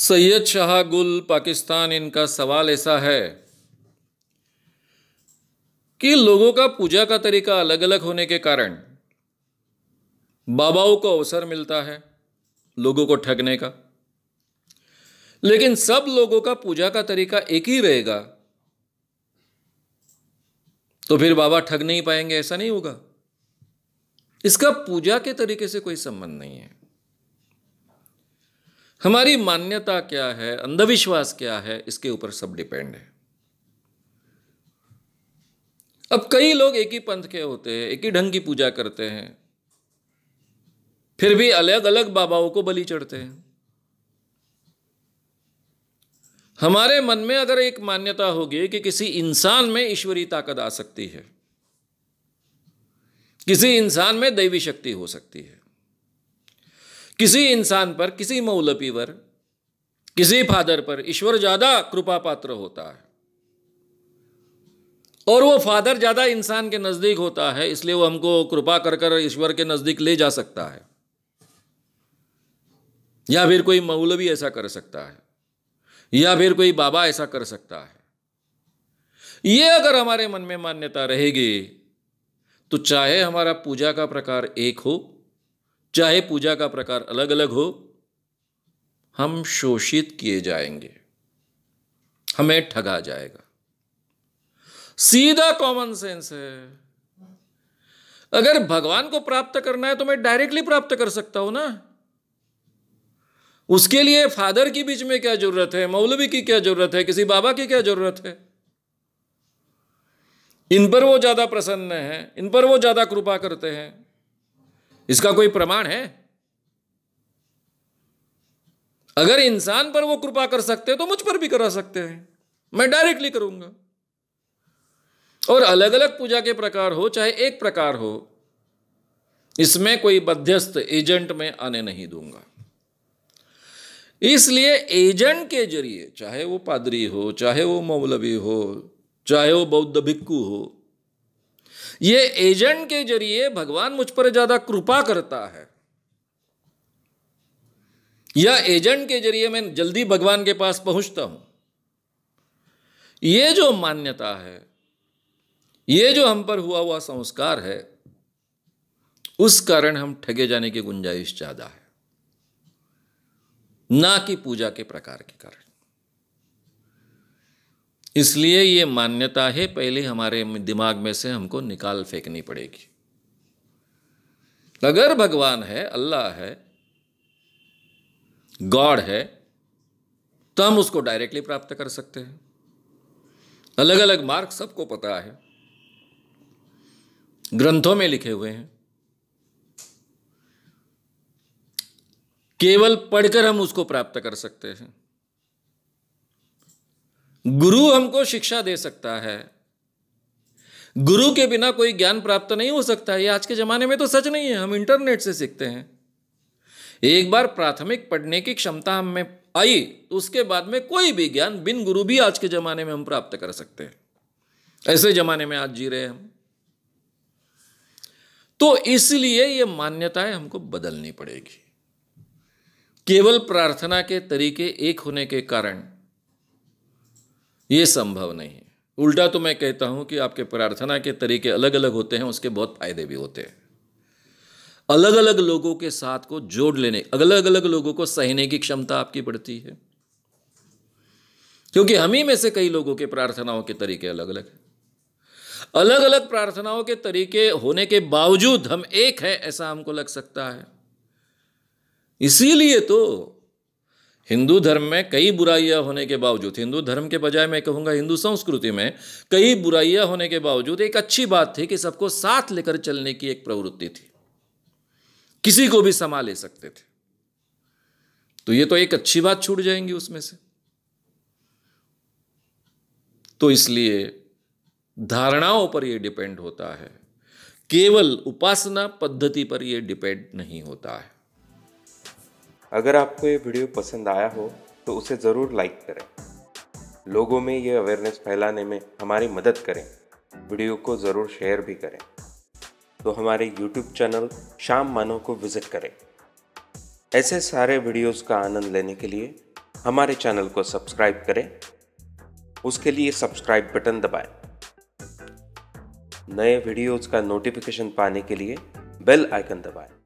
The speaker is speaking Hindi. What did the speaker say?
सैयद शाह गुल पाकिस्तान, इनका सवाल ऐसा है कि लोगों का पूजा का तरीका अलग अलग होने के कारण बाबाओं को अवसर मिलता है लोगों को ठगने का, लेकिन सब लोगों का पूजा का तरीका एक ही रहेगा तो फिर बाबा ठग नहीं पाएंगे, ऐसा नहीं होगा। इसका पूजा के तरीके से कोई संबंध नहीं है। हमारी मान्यता क्या है, अंधविश्वास क्या है, इसके ऊपर सब डिपेंड है। अब कई लोग एक ही पंथ के होते हैं, एक ही ढंग की पूजा करते हैं, फिर भी अलग अलग बाबाओं को बलि चढ़ते हैं। हमारे मन में अगर एक मान्यता होगी कि किसी इंसान में ईश्वरी ताकत आ सकती है, किसी इंसान में दैवी शक्ति हो सकती है, किसी इंसान पर, किसी मौलवी पर, किसी फादर पर ईश्वर ज्यादा कृपा पात्र होता है और वो फादर ज्यादा इंसान के नजदीक होता है, इसलिए वो हमको कृपा कर कर ईश्वर के नजदीक ले जा सकता है, या फिर कोई मौलवी ऐसा कर सकता है, या फिर कोई बाबा ऐसा कर सकता है। ये अगर हमारे मन में मान्यता रहेगी तो चाहे हमारा पूजा का प्रकार एक हो, चाहे पूजा का प्रकार अलग अलग हो, हम शोषित किए जाएंगे, हमें ठगा जाएगा। सीधा कॉमन सेंस है। अगर भगवान को प्राप्त करना है तो मैं डायरेक्टली प्राप्त कर सकता हूं ना। उसके लिए फादर की बीच में क्या जरूरत है, मौलवी की क्या जरूरत है, किसी बाबा की क्या जरूरत है। इन पर वो ज्यादा प्रसन्न है, इन पर वो ज्यादा कृपा करते हैं, इसका कोई प्रमाण है? अगर इंसान पर वो कृपा कर सकते हैं तो मुझ पर भी करा सकते हैं, मैं डायरेक्टली करूंगा। और अलग अलग पूजा के प्रकार हो चाहे एक प्रकार हो, इसमें कोई मध्यस्थ एजेंट में आने नहीं दूंगा। इसलिए एजेंट के जरिए, चाहे वो पादरी हो, चाहे वो मौलवी हो, चाहे वो बौद्ध भिक्खु हो, ये एजेंट के जरिए भगवान मुझ पर ज्यादा कृपा करता है, या एजेंट के जरिए मैं जल्दी भगवान के पास पहुंचता हूं। ये जो मान्यता है, ये जो हम पर हुआ हुआ संस्कार है, उस कारण हम ठगे जाने की गुंजाइश ज्यादा है, ना कि पूजा के प्रकार के कारण। इसलिए ये मान्यता है, पहले हमारे दिमाग में से हमको निकाल फेंकनी पड़ेगी। अगर भगवान है, अल्लाह है, गॉड है, तो हम उसको डायरेक्टली प्राप्त कर सकते हैं। अलग अलग मार्ग सबको पता है, ग्रंथों में लिखे हुए हैं, केवल पढ़कर हम उसको प्राप्त कर सकते हैं। गुरु हमको शिक्षा दे सकता है, गुरु के बिना कोई ज्ञान प्राप्त नहीं हो सकता। ये आज के जमाने में तो सच नहीं है, हम इंटरनेट से सीखते हैं। एक बार प्राथमिक पढ़ने की क्षमता हम में आई तो उसके बाद में कोई भी ज्ञान बिन गुरु भी आज के जमाने में हम प्राप्त कर सकते हैं। ऐसे जमाने में आज जी रहे हैं हम। तो इसलिए ये मान्यताएं हमको बदलनी पड़ेगी। केवल प्रार्थना के तरीके एक होने के कारण यह संभव नहीं है। उल्टा तो मैं कहता हूं कि आपके प्रार्थना के तरीके अलग अलग होते हैं, उसके बहुत फायदे भी होते हैं। अलग अलग लोगों के साथ को जोड़ लेने, अलग अलग लोगों को सहने की क्षमता आपकी बढ़ती है, क्योंकि हम ही में से कई लोगों के प्रार्थनाओं के तरीके अलग अलग हैं। अलग अलग प्रार्थनाओं के तरीके होने के बावजूद हम एक है ऐसा हमको लग सकता है। इसीलिए तो हिंदू धर्म में कई बुराइयां होने के बावजूद, हिंदू धर्म के बजाय मैं कहूंगा हिंदू संस्कृति में कई बुराइयां होने के बावजूद एक अच्छी बात थी कि सबको साथ लेकर चलने की एक प्रवृत्ति थी, किसी को भी संभाल ले सकते थे। तो ये तो एक अच्छी बात छूट जाएंगी उसमें से। तो इसलिए धारणाओं पर यह डिपेंड होता है, केवल उपासना पद्धति पर यह डिपेंड नहीं होता है। अगर आपको ये वीडियो पसंद आया हो तो उसे ज़रूर लाइक करें, लोगों में ये अवेयरनेस फैलाने में हमारी मदद करें, वीडियो को ज़रूर शेयर भी करें। तो हमारे YouTube चैनल श्याम मानव को विज़िट करें। ऐसे सारे वीडियोस का आनंद लेने के लिए हमारे चैनल को सब्सक्राइब करें, उसके लिए सब्सक्राइब बटन दबाएं। नए वीडियोज़ का नोटिफिकेशन पाने के लिए बेल आइकन दबाएं।